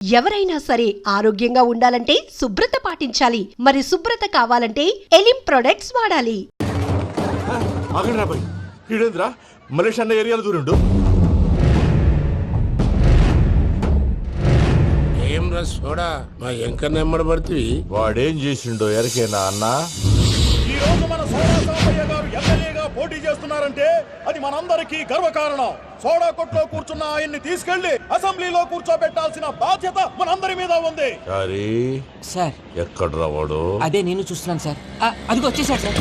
ఎవరైనా సరే ఆరోగ్యంగా ఉండాలంటే శుభ్రత పాటించాలి. మరి శుభ్రత కావాలంటే ఎలిం ప్రొడక్ట్స్ వాడాలి. మలేషియా అన్న ఏరియాలో దూరండు. ఏం రసోడా మా ఎంకర్ నెమ్మడబడుతుంది. వాడేం చేసిండో ఎరకేనా అన్న? ఈ రోజు మన సోడా సాంబయ్య గారు ఎమ్మెల్యేగా పోటీ చేస్తున్నారంటే అది మనందరికీ గర్వకారణం. సోడా కొట్లో కూర్చున్న ఆయన్ని తీసుకెళ్లి అసెంబ్లీలో కూర్చోబెట్టాల్సిన బాధ్యత మనందరి మీద ఉంది. సార్ ఎక్కడ రావాడు? అదే నేను చూస్తున్నాను సార్. అదిగో వచ్చేసాడు సార్.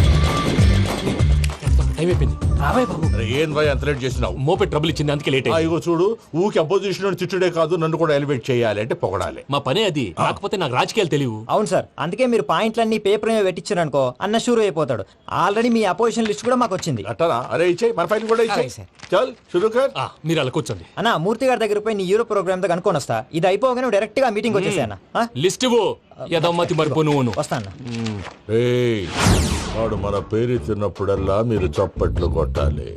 టైం అయిపోయింది. రావే బాబు. ఏం భయ అంత లేట్ చేసినావు? మోపే ట్రబుల్ ఇచ్చింది, అందుకే లేట్ అయింది. ఇగో చూడు, ఊకి అపోజిషన్ తిట్టుడే కాదు, నన్ను కూడా ఎలివేట్ చేయాలి అంటే పొగడాలి. మా పనే అది. కాకపోతే నాకు రాజకీయాలు తెలియవు. అవును సార్, అందుకే మీరు పాయింట్లన్నీ పేపర్ మీద పెట్టించారు అనుకో, అన్న షూర్ అయిపోతాడు. ఆల్రెడీ మీ అపోజిషన్ లిస్ట్ కూడా మాకు వచ్చింది. అట్టనా? అరే ఇచ్చేయి, మన ఫైల్ కూడా ఇచ్చేయి. చల్ షురూ కర్. మీరు అలా కూర్చోండి. అన్న మూర్తి గారి దగ్గర పోయి నీ యూరో ప్రోగ్రామ్ తో కనుక్కొని వస్తా. ఇది అయిపోగానే డైరెక్ట్ గా మీటింగ్ వచ్చేసా అన్న. లిస్ట్ యదమ్మతి మరిపో నువ్వు. వస్తా అన్న. వాడు మన పేరు తిన్నప్పుడల్లా మీరు చప్పట్లు కొట్టాలి.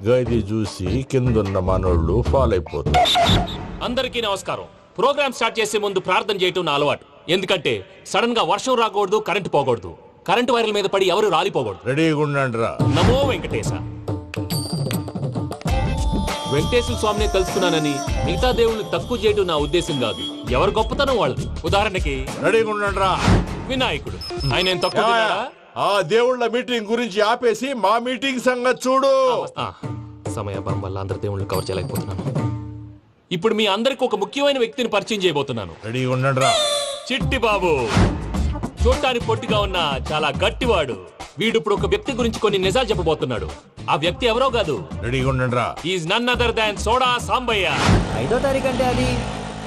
గది చూసి కిందున్న మనోళ్ళు ఫాలో అయిపోతారు. అందరికీ నమస్కారం. ప్రోగ్రామ్ స్టార్ట్ చేసే ముందు ప్రార్థన చేయటం నా అలవాటు. ఎందుకంటే సడన్ గా వర్షం రాకూడదు, కరెంటు పోకూడదు, కరెంటు వైర్ల మీద పడి ఎవరు రాలిపోకూడదు. రెడీగా ఉండండి రా. నమో వెంకటేశ. వెంకటేశ్వర స్వామిని తెలుసుకున్నానని మిగతా దేవుళ్ళు తక్కువ చేయడం నా ఉద్దేశం కాదు. ఎవరు గొప్పతనం వాళ్ళది. ఉదాహరణకి రెడీగా ఉండండి రా. వినాయకుడు, ఆయన ఏం తక్కువ తిన్నాడా? ఆ దేవుళ్ళ మీటింగ్ గురించి ఆపేసి మా మీటింగ్ సంగతి చూడు. సమయాభావం వల్ల అందరి దేవుళ్ళని కవర్ చేయలేకపోతున్నాను. ఇప్పుడు మీ అందరికి ఒక ముఖ్యమైన వ్యక్తిని పరిచయం చేయబోతున్నాను. రెడీగా ఉండండి రా. చిట్టి బాబు. చూడటానికి పొట్టిగా ఉన్న చాలా గట్టివాడు. వీడు ఇప్పుడు ఒక వ్యక్తి గురించి కొన్ని నిజాలు చెప్పబోతున్నాడు. ఆ వ్యక్తి ఎవరో కాదు. రెడీగా ఉండండి రా. Is none other than soda Sambayya. 5వ తారీఖు అంటే అది.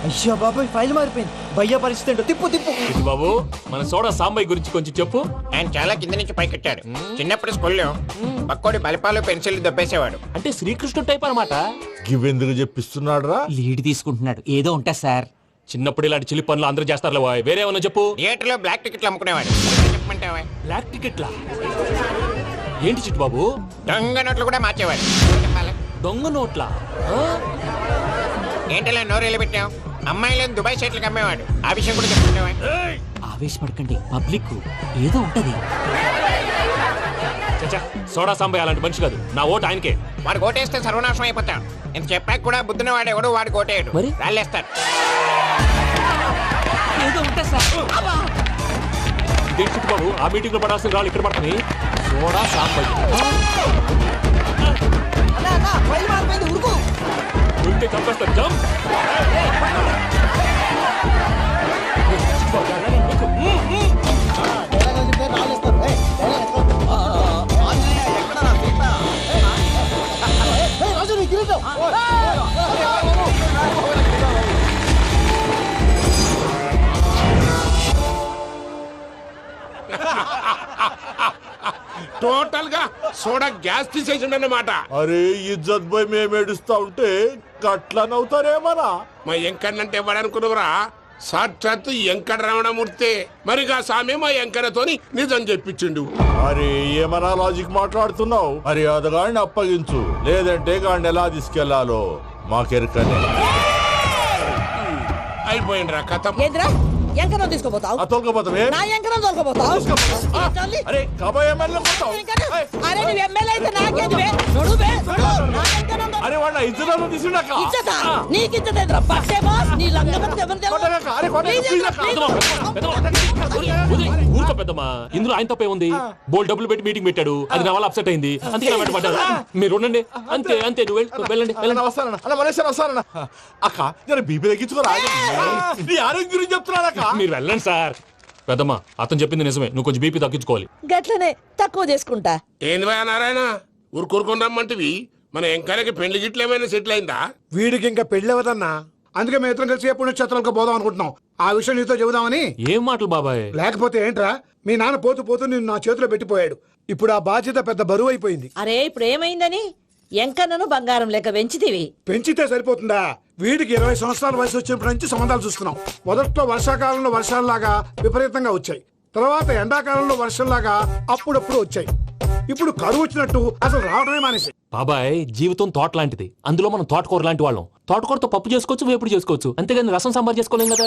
అయ్యో బాబాయ్, ఫైల్ మారిపోయింది. భయ్య పరిస్థితి ఏంటో తిప్పు తిప్పు. చిట్టి బాబు, మన సోడా సాంబయ్య గురించి కొంచెం చెప్పు. ఆయన చాలా కింద నుంచి పైకెట్టాడు. చిన్నప్పుడు స్కూల్లో పక్కోడి బలిపాలు పెన్సిల్ దబ్బేసేవాడు. అంటే శ్రీకృష్ణుడు టైప్ అన్నమాట. గివెందుకు చెప్పిస్తున్నాడు రా? లీడ్ తీసుకుంటున్నాడు. ఏదో ఉంటా సార్. చిన్నప్పుడు ఇలాంటి చిలి పనులు అందరూ చేస్తారు. వేరే ఏమన్నా చెప్పు. థియేటర్ లో బ్లాక్ టికెట్లు అమ్ముకునేవాడు. చెప్పమంటావా? బ్లాక్ టికెట్లా? ఏంటి చిట్టు బాబు? దొంగ నోట్లు కూడా మార్చేవాడు. దొంగ నోట్లా? ఏంటలా నోరేళ్ళు పెట్టావు? అమ్మాయిలను దుబాయ్ షర్ట్లకు అమ్మేవాడు. ఆ విషయం కూడా చెప్పుకుంటావా? ఆవేశపడకండి, పబ్లిక్ ఏదో ఉంటది. సోడా సాంబయ్య అలాంటి మనిషి కాదు. నా ఓటు ఆయనకే. వాడు కోటేస్తే సర్వనాశనం అయిపోతాడు. ఇంత చెప్పాక కూడా బుద్ధిన వాడు ఎవడు వాడు కోటేయడు. మరి? రాళ్ళేస్తాడు. ఏదో ఉంటా సార్. ఇదే చిట్టు బాబు, ఆ మీటింగ్ లో పడాల్సిన రాళ్ళు ఇక్కడ పడతాయి. సోడా సాంబయ్య ఉరికే చంపేస్తారు. జంప్. టోటల్ గా సోడా గ్యాస్ తీసేసిండు అన్నమాట. అరే ఇజ్జత్ పోయి మేము ఏడుస్తా ఉంటే గట్లా నవ్వుతారేమరా? మా ఎంకన్నంటే ఎవడనుకున్నావురా? సాక్షాత్తు ఎంకట రమణమూర్తి. మరిగా సామె మా ఎంకన్నతోని నిజం చెప్పించిండు. అరే ఏమన్నా లాజిక్ మాట్లాడుతున్నావు? అరే అదగాడిని అప్పగించు, లేదంటే గాడిని ఎలా తీసుకెళ్లాలో మాకెరకనే. అయిపోయిండ్రా కథ. ఎంకరం తీసుకోపోతావు? తొలకపోతావే? నా ఎంకరం తోలుకోపోతావు? అరే కాబోయే ఎమ్మెల్యే కొడతావు? అరే నువ్వు ఎమ్మెల్యే అయితే నాకేంది? నడు బే, నడు. నా ఎంకరం అరే వాళ్ళ ఇజ్జత్ తీసుకున్నాక ఇచ్చతా నీకు ఇచ్చదేంద్రా? పట్టే బాస్ నీ లంగమతి ఎవరు ఊరుకో పెద్దమ్మా. ఇందులో ఆయన తప్పే ఉంది. బోల్ డబ్బులు పెట్టి మీటింగ్ పెట్టాడు. అది నా వల్ల అప్సెట్ అయింది. అందుకే నా వెంట పడ్డాడు. మీరు ఉండండి. అంతే అంతే. నువ్వు వెళ్ళండి. వస్తానన్నా అలా మలేషియా వస్తానన్నా. అక్క నేను బీపీ తగ్గించుకోరా? నీ ఆరోగ్యం గురించి చెప్తున్నాను అక్క. మీరు వెళ్ళండి సార్. పెద్దమ్మా, అతను చెప్పింది నిజమే. నువ్వు కొంచెం బీపీ తగ్గించుకోవాలి. గట్లనే తక్కువ చేసుకుంటా. ఏంది భయ నారాయణ, ఊరుకోరుకొని రమ్మంటివి? మన ఎంకన్నకి పెళ్లి గిట్లు ఏమైనా సెటిల్ అయిందా? వీడికి ఇంకా పెళ్ళవదన్నా. అందుకే మేము ఇద్దరం కలిసి పుణ్యక్షేత్రాలకు పోదాం అనుకుంటున్నాం. ఆ విషయం నీతో చెబుదామని. ఏం మాటలు బాబాయ్? లేకపోతే ఏంట్రా, మీ నాన్న పోతూ పోతూ నిన్ను నా చేతిలో పెట్టిపోయాడు. ఇప్పుడు ఆ బాధ్యత పెద్ద బరువు అయిపోయింది. అరే ఇప్పుడు ఏమైందని? ఎంకన్నను బంగారం లెక్క పెంచితివి. పెంచితే సరిపోతుందా? వీడికి 20 సంవత్సరాల వయసు వచ్చినప్పటి నుంచి సంబంధాలు చూస్తున్నాం. మొదట్లో వర్షాకాలంలో వర్షాలలాగా విపరీతంగా వచ్చాయి. తర్వాత ఎండాకాలంలో వర్షంలాగా అప్పుడప్పుడు వచ్చాయి. ఇప్పుడు కరువు వచ్చినట్టు అసలు రావడమే మానేసి. బాబాయ్ జీవితం తోట లాంటిది, అందులో మనం తోటకూర లాంటి వాళ్ళం. తోటకూరతో పప్పు చేసుకోవచ్చు, వేపుడు చేసుకోవచ్చు, అంతేగాని రసం సాంబార్ చేసుకోలేం కదా.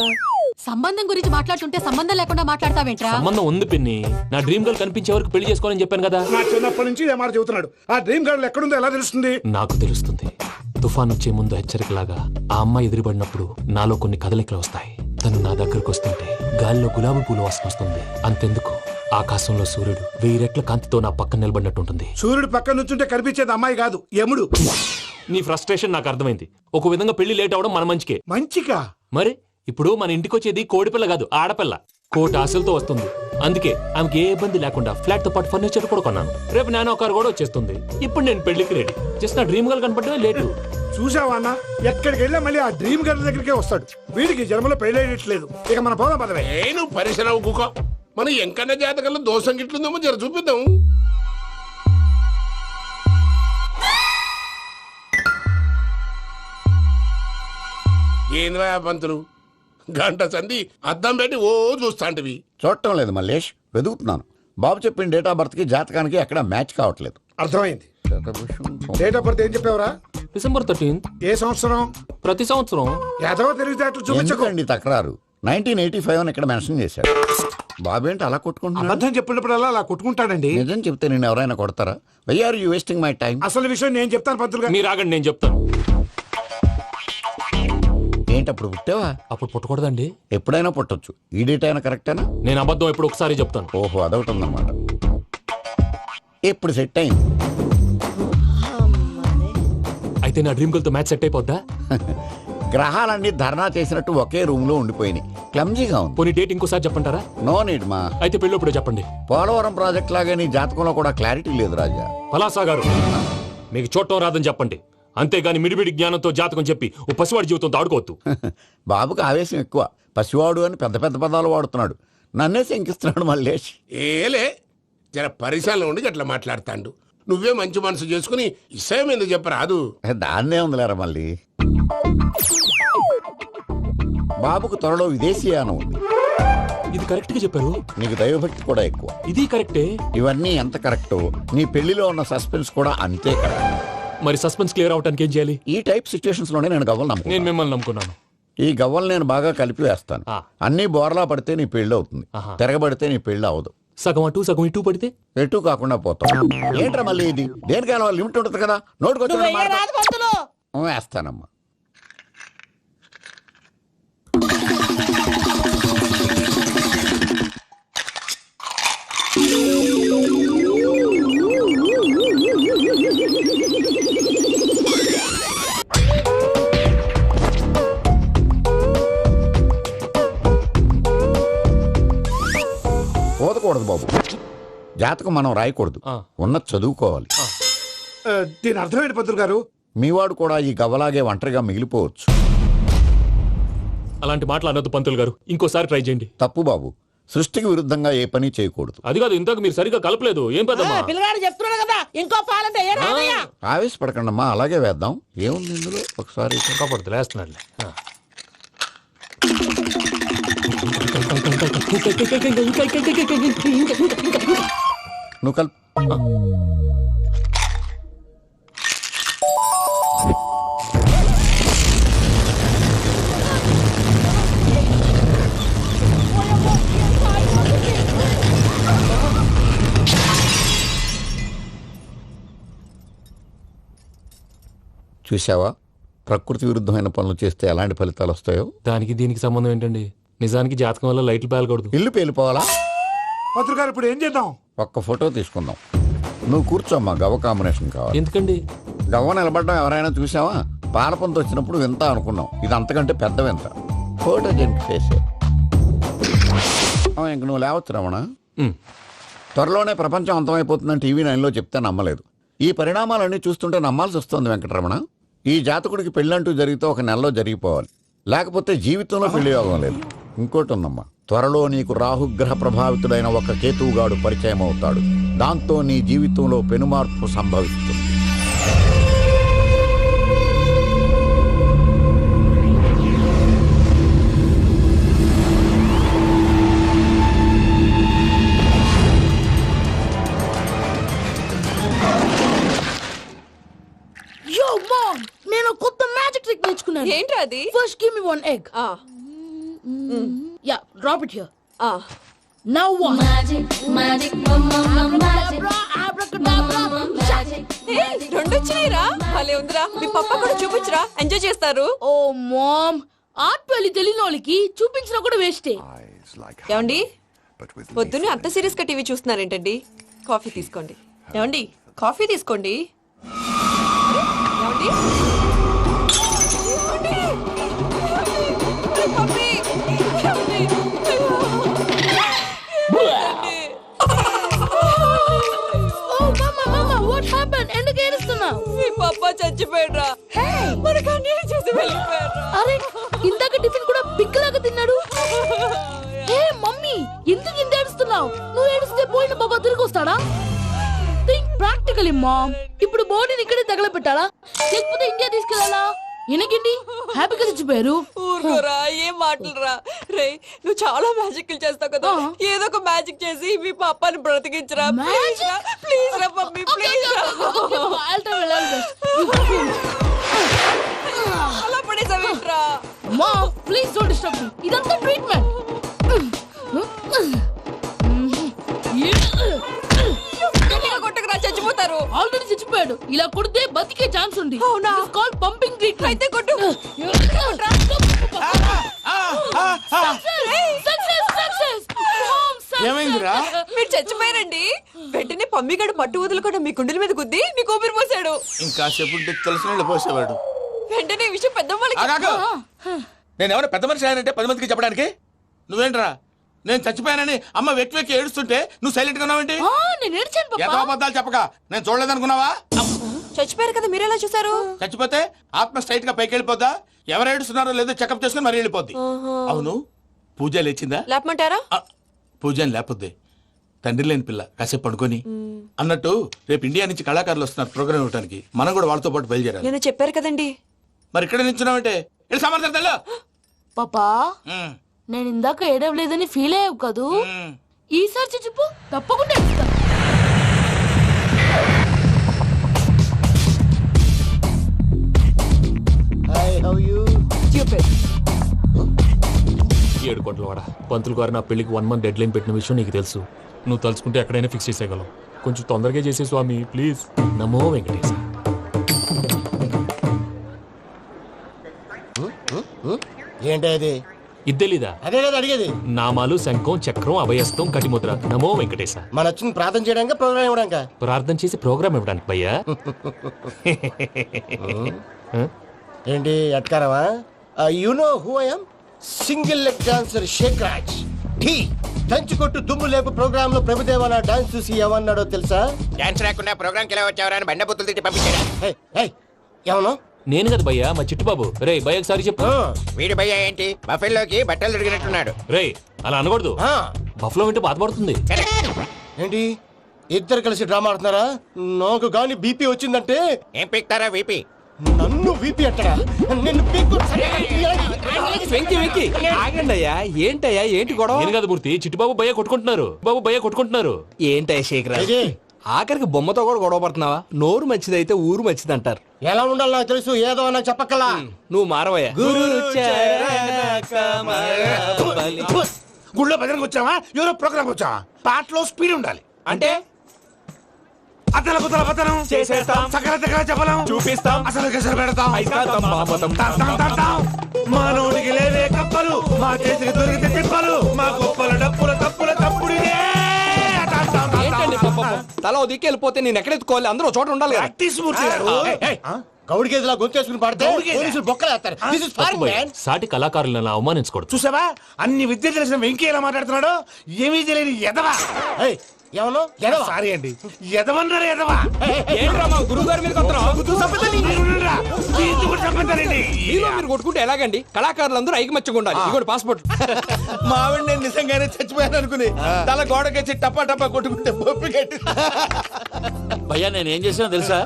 సంబంధం గురించి మాట్లాడుతుంటే సంబంధం లేకుండా మాట్లాడతావేంట్రా? సంబంధం ఉంది పిన్ని. నా డ్రీమ్ గర్ల్ కనిపించే వరకు పెళ్లి చేసుకోవాలని చెప్పాను కదా. నా చిన్నప్పటి నుంచి ఏ మాట చెబుతున్నాడు. ఆ డ్రీమ్ గర్ల్ ఎక్కడుందో ఎలా తెలుస్తుంది? నాకు తెలుస్తుంది. తుఫాన్ వచ్చే ముందు హెచ్చరికలాగా ఆ అమ్మాయి ఎదురుపడినప్పుడు నాలో కొన్ని కదలికలు వస్తాయి. తను నా దగ్గరకు వస్తుంటే గాలిలో గులాబీ పూలు వాసన వస్తుంది. అంతెందుకు, ఆకాశంలో సూర్యుడు 1000 రెట్ల కాంతితో నా పక్కన నిలబడినట్టుంటుంది. సూర్యుడు పక్కన నుంచుంటే కనిపించేది అమ్మాయి కాదు, యముడు. నీ ఫ్రస్ట్రేషన్ నాకు అర్థమైంది. ఒక విధంగా పెళ్లి లేట్ అవడం మన మంచికే. మంచిగా? మరి ఇప్పుడు మన ఇంటికి వచ్చేది కోడిపిల్ల కాదు, ఆడపిల్ల. కోటి ఆశలతో వస్తుంది. అందుకే ఆమెకి ఏ ఇబ్బంది లేకుండా ఫ్లాట్ తో పాటు ఫర్నిచర్ కూడా కొన్నాను. రేపు నానో కారు కూడా వచ్చేస్తుంది. ఇప్పుడు నేను పెళ్లికి రెడీ. జస్ట్ నా డ్రీమ్ గర్ల్ కనపడమే లేటు. చూసావా అన్న, ఎక్కడికి వెళ్ళా మళ్ళీ ఆ డ్రీమ్ గర్ల్ దగ్గరికే వస్తాడు. వీడికి జన్మలో పెళ్ళేయట్లేదు. ఇక మన పోదాం పదవే. నేను పరిశ్రమ కుక మన ఎంకన్న జాతకంలో దోషం గిట్లుందేమో జర చూపిద్దాం. ఏంద్రా పంతులు, గంట సంధి అద్దం పెట్టి ఓ చూస్తాంటివి. చూడటం లేదు మల్లేష్, వెతుకుతున్నాను. బాబు చెప్పిన డేట్ ఆఫ్ బర్త్ కి జాతకానికి ఎక్కడ మ్యాచ్ కావట్లేదు. అర్థమైంది. డేట్ ఆఫ్ బర్త్ ఏం చెప్పావురా? December 13th. ఏ సంవత్సరం? ప్రతి సంవత్సరం. ఎదవ తెలివితేటలు చూపించకండి. ఎందుకండి తక్రారు? 1985 అని ఇక్కడ మెన్షన్ చేశాడు. బాబు ఏంటి అలా కొట్టుకుంటున్నా? అబద్ధం చెప్పినప్పుడల్లా అలా కొట్టుకుంటాడండి. నిజం చెప్తే నేను ఎవరైనా కొడతారా? Why are you wasting my time? అసలు విషయం నేను చెప్తాను పంతులు గారు. మీరు ఆగండి, నేను చెప్తాను. ఏంటి అప్పుడు పుట్టావా? అప్పుడు పుట్టకూడదండి. ఎప్పుడైనా పుట్టొచ్చు. ఈ డేట్ అయినా కరెక్టేనా? నేను అబద్ధం ఎప్పుడు ఒకసారి చెప్తాను. ఓహో, అదొకటి ఉందన్నమాట. ఎప్పుడు సెట్ అయింది? అయితే నా డ్రీమ్ గర్ల్ తో మ్యాచ్ సెట్ అయిపోద్దా? గ్రహాలన్నీ ధర్నా చేసినట్టు ఒకే రూమ్ లో ఉండిపోయినాయి. క్లమ్జీగా ఉంది. పోనీ డేట్ ఇంకోసారి చెప్పంటారా? నో నీడ్ మా. అయితే పెళ్ళప్పుడు చెప్పండి. పోలవరం ప్రాజెక్ట్ లాగే నీ జాతకంలో కూడా క్లారిటీ లేదు రాజా. పలాసా గారు, మీకు చూడటం రాదని చెప్పండి. అంతేగాని మిడిమిడి జ్ఞానంతో జాతకం చెప్పి ఓ పసివాడి జీవితంతో ఆడుకోవద్దు. బాబుకి ఆవేశం ఎక్కువ. పసివాడు అని పెద్ద పెద్ద పదాలు వాడుతున్నాడు. నన్నే శంకిస్తున్నాడు మల్లేష్. ఏలే, జర పరిశ్రమలో ఉండి అట్లా మాట్లాడతాండు. నువ్వే మంచి మనసు చేసుకుని ఇష్టం ఎందుకు చెప్పరాదు? దాన్నే ఉందిలేరా మళ్ళీ. బాబుకు త్వరలో విదేశీయానం ఉంది. ఇది కరెక్ట్ గా చెప్పారు. నీకు దైవభక్తి కూడా ఎక్కువ. ఇది కరెక్టే. ఇవన్నీ ఎంత కరెక్టో నీ పెళ్లిలో ఉన్న సస్పెన్స్ కూడా అంతే కరెక్ట్. మరి సస్పెన్స్ క్లియర్ అవడానికి ఏం చేయాలి? ఈ టైప్ సిచ్యువేషన్స్ లోనే నేను గవ్వలు నేను నమ్ముకున్నాను. మిమ్మల్ని నమ్ముకున్నాను. ఈ గవ్వలు నేను బాగా కలిపి వేస్తాను. అన్ని బోర్లా పడితే నీ పెళ్లి అవుతుంది. తిరగబడితే నీ పెళ్లి అవదు. సగం అటు సగం ఇటు పడితే ఎటు కాకుండా పోతాం. ఏంట్రా మళ్ళీ ఇది? దేనికైనా లిమిట్ ఉంటుంది కదా. నోటుకొచ్చి వేస్తానమ్మా. పోదకూడదు బాబు. జాతకం మనం రాయకూడదు, ఉన్నది చదువుకోవాలి. దీని అర్థమైంది పంతులు గారు. మీవాడు కూడా ఈ గవ్వలాగే ఒంటరిగా మిగిలిపోవచ్చు. అలాంటి మాటలు అనొద్దు పంతులు గారు. ఇంకోసారి ట్రై చేయండి. తప్పు బాబు. సృష్టికి విరుద్ధంగా ఏ పని చేయకూడదు. అది కాదు, ఇంతకు మీరు సరిగ్గా కలపలేదు. ఏం పెద్దమ్మా? పిల్లగాడు చెప్తున్నాడు కదా, ఇంకో పాలంటే ఏ రాదయ్యా. ఆవేశపడకండమ్మా, అలాగే వేద్దాం. ఏముంది ఇందులో? ఒకసారి కాపాడుతు లేస్తున్నాడు. నువ్వు కల్. చూసావా, ప్రకృతి విరుద్ధమైన పనులు చేస్తే ఎలాంటి ఫలితాలు వస్తాయో. దానికి దీనికి సంబంధం ఏంటండి? నిజానికి జాతకం వల్ల లైట్లు పేలకూడదు. ఇల్లు పేలిపోవాలా? పంతులు గారు ఇప్పుడు ఏం చేద్దాం? ఒక్క ఫోటో తీసుకుందాం. నువ్వు కూర్చోమ్మా, గవ్వ కాంబినేషన్ కావాలి. ఎందుకండి? గవ్వ నిలబడడం ఎవరైనా చూసావా? పాలపంత వచ్చినప్పుడు వింత అనుకున్నాం. ఇది అంతకంటే పెద్ద వింత. ఫోటో జెంట్ చేసే ఇంక నువ్వు లేవచ్చు రమణ. త్వరలోనే ప్రపంచం అంతమైపోతుందని టీవీ 9లో చెప్తే నమ్మలేదు. ఈ పరిణామాలన్నీ చూస్తుంటే నమ్మాల్సి వస్తుంది వెంకటరమణ. ఈ జాతకుడికి పెళ్ళంటూ జరిగితే 1 నెలలో జరిగిపోవాలి. లేకపోతే జీవితంలో పెళ్లి యోగం లేదు. ఇంకోటి ఉందమ్మా, త్వరలో నీకు రాహుగ్రహ ప్రభావితుడైన ఒక కేతువుగాడు పరిచయం అవుతాడు. దాంతో నీ జీవితంలో పెనుమార్పు సంభవిస్తుంది. అది? First give me one egg. Yeah, drop it here. Now one. రెండు వచ్చినాయిరా. భలే ఉందిరా. మీ పప్ప కూడా చూపించరా, ఎంజాయ్ చేస్తారు. Oh mom, ఆర్ట్ పెళ్లి తెలియని వాళ్ళకి చూపించినా కూడా వేస్టే. ఏమండి, పొద్దున్నే అంత సీరియస్ గా టీవీ చూస్తున్నారేంటండి? కాఫీ తీసుకోండి. ఏమండి, కాఫీ తీసుకోండి. ఏమండి? కాఫీ. ఏమండి? Oh mama, what happened? ఎందుకు ఏడుస్తున్నావు? మీ పప్ప చచ్చిపోయాడురా. మనకు అన్యాయం చేసి వెళ్ళిపోయాడురా. అరే, ఇందాక టిఫిన్ కూడా పిక్కలాగా తిన్నాడు. హే మమ్మీ, ఎందుకు ఇంత ఏడుస్తున్నావు? నువ్వు ఏడిస్తే పోయిన బాబా తిరిగి వస్తాడా? Think practically mom. ఇప్పుడు బాడీని ఇక్కడే తగలబెట్టాలా లేకపోతే ఇండియా తీసుకెళ్ళాలా? ఎనకండి హ్యాపీగా చచ్చిపోయారు. ఊరుకోరా, ఏం మాటలురా. రే, నువ్వు చాలా మ్యాజిక్ చేస్తావు కదా, ఏదో ఒక మ్యాజిక్ చేసి మీ పాపాని బ్రతికించరా. ప్లీజ్ రా మమ్మీ, ప్లీజ్ రా. అలా పడేసావేంట్రా? Mom please don't disturb me. ఇదంతా ట్రీట్మెంట్. కొట్టకరా, చచ్చిపోతారు. ఆల్రెడీ చచ్చిపోయాడు. ఇలా కొడితే బతికే ఛాన్స్ ఉంది. అవునా? Call pumping treatment. అయితే కొట్టు. ఏమైందిరా? మీరు చచ్చిపోయారండి. వెంటనే పమ్మిగాడు పట్టు వదులుకుండా మీ గుండెల మీద గుద్ది మీకు ఊపిరి పోసాడు. ఇంకా చెప్పు తెలిసిన పోసేవాడు. వెంటనే ఈ విషయం పెద్ద నేను ఎవరైనా పెద్ద మనిషి ఆయనంటే 10 మందికి చెప్పడానికి నువ్వేంట్రా? నేను చచ్చిపోయానని అమ్మ వెక్కి వెక్కి ఏడుస్తుంటే నువ్వు సైలెంట్ గా ఉన్నావేంటి? నేను ఏడ్చాను పాపా. ఎంత అబద్ధాలు చెప్పక నేను చూడలేదనుకున్నావా? చచ్చిపోయారు కదా, మీరెలా చూసారు? చచ్చిపోతే ఆత్మ స్ట్రైట్ గా పైకి వెళ్ళిపోద్దా? ఎవరు ఏడుస్తున్నారో లేదో చెకప్ చేసుకుని మరీ వెళ్ళిపోద్ది. అవును, పూజ లేచిందా? లేపమంటారా? పూజ లేకపోద్ది. తండ్రి లేని పిల్ల కాసేపు పడుకొని. అన్నట్టు రేపు ఇండియా నుంచి కళాకారులు వస్తున్నారు ప్రోగ్రామ్ ఇవ్వడానికి. మనం కూడా వాళ్ళతో పాటు బయలుదేరాలి. నేను చెప్పారు కదండి. మరి ఇక్కడ నిల్చున్నావంటే సమాధానం. పాపా, నేను ఇందాక ఏడవలేదని ఫీల్ అయ్యావు కదూ? ఈసారి చచ్చిపో, తప్పకుండా ఏడుస్తా. ఏడు కోట్ల వాడ పంతులు గారు నా పెళ్లికి 1 month డెడ్ లైన్ పెట్టిన విషయం నీకు తెలుసు. నువ్వు తలుచుకుంటే ఎక్కడైనా ఫిక్స్ చేసేయగలవు. కొంచెం తొందరగా చేసే స్వామి ప్లీజ్. నమో వెంకటేశ. ఏంటి అది? ఇద్దెలీదా? అదే కదా అడిగేది. నామాలు, శంఖం, చక్రం, అభయస్తం, కటిముద్ర. నమో వెంకటేశ. మన వచ్చింది ప్రార్థన చేయడానికి, ప్రోగ్రామ్ ఇవ్వడానికి. ప్రార్థన చేసి ప్రోగ్రామ్ ఇవ్వడానికి భయ్యా. ఏంటి అట్కారమా? You know who I am? Single leg dancer Sheikh Raj. టీ దంచుకొట్టు దుమ్ము లేపు ప్రోగ్రామ్ లో ప్రభుదేవ నా డాన్స్ చూసి ఏమన్నాడో తెలుసా? డాన్స్ రాకుండా ప్రోగ్రామ్ కి ఎలా వచ్చావరా అని బండ బుద్ధులు తిట్టి పంపించాడు. ఏమన్నా? నేను కదా భయ్యా, మా చిట్టుబాబు. రే భయ్య ఒకసారి చెప్పు. వీడి భయ్య ఏంటి బఫెల్లోకి బట్టలు తిరిగినట్టున్నాడు. రే అలా అనకూడదు. బఫ్లో వింటే బాధపడుతుంది. ఏంటి ఇద్దరు కలిసి డ్రామా ఆడుతున్నారా? నాకు గాని బీపీ వచ్చిందంటే ఏం పీక్తారా వీపీ? నన్ను వీపీ అట్టడా? నిన్ను పీక్కు. ఆగండి అయ్యా, ఏంటయ్యా, ఏంటి గొడవ? నేను కదా మూర్తి, చిట్టుబాబు భయ్య కొట్టుకుంటున్నారు. ఏంటయ్యా శేఖర్, ఆఖరికి బొమ్మతో కూడా గొడవ పడుతున్నావా? నోరు మంచిదైతే ఊరు మంచిది అంటారు. ఎలా ఉండాలి నాకు తెలుసు, ఏదో నాకు చెప్పక్కలా. నువ్వు మారవయ్యా. గుళ్ళో భజనకు వచ్చావా? ఎవరో ప్రోగ్రామ్ వచ్చావా? పాటలో స్పీడ్ ఉండాలి. అంటే అతల కుతల పతనం చేసేస్తాం, సకల దగ్గర చెప్పలేం, చూపిస్తాం, అసలు గసలు పెడతాం, ఐకాంతం, మాపతం, తాం. మానవుడికి లేవే కప్పలు, మా చేతికి దొరికితే తిప్పలు, మా గొప్పల డప్పుల తప్పుల తప్పుడిదే. ఏంటండి తల ఓ దిక్కు వెళ్ళిపోతే నేను ఎక్కడెత్తుకోవాలి? అందరూ చోట ఉండాలి కదా. గౌడి గేదెలా గొంతేసుకుని పడితే పోలీసులు బొక్కలేస్తారు. This is foreign, man. సాటి కళాకారులను అవమానించకూడదు. చూసావా అన్ని విద్య తెలిసిన వెంకీ ఎలా మాట్లాడుతున్నాడు? ఏమీ తెలియని ఎదవా. ఏమను ఎదవా? సారీ అండి, ఎదవన్నారు ఎదవా. ఏంట్రా మా గురువు గారి మీద మీరు కొట్టుకుంటే ఎలాగండి? కళాకారులందరూ ఐకమత్యంగా ఉండాలి. ఇదిగోటి పాస్పోర్ట్. మా ఆవిడ నేను నిజంగానే చచ్చిపోయాను అనుకుని తల గోడకొచ్చి టపా టపా కొట్టుకుంటే బొప్పి కట్టి. భయ్యా నేనేం చేసినా తెలుసా?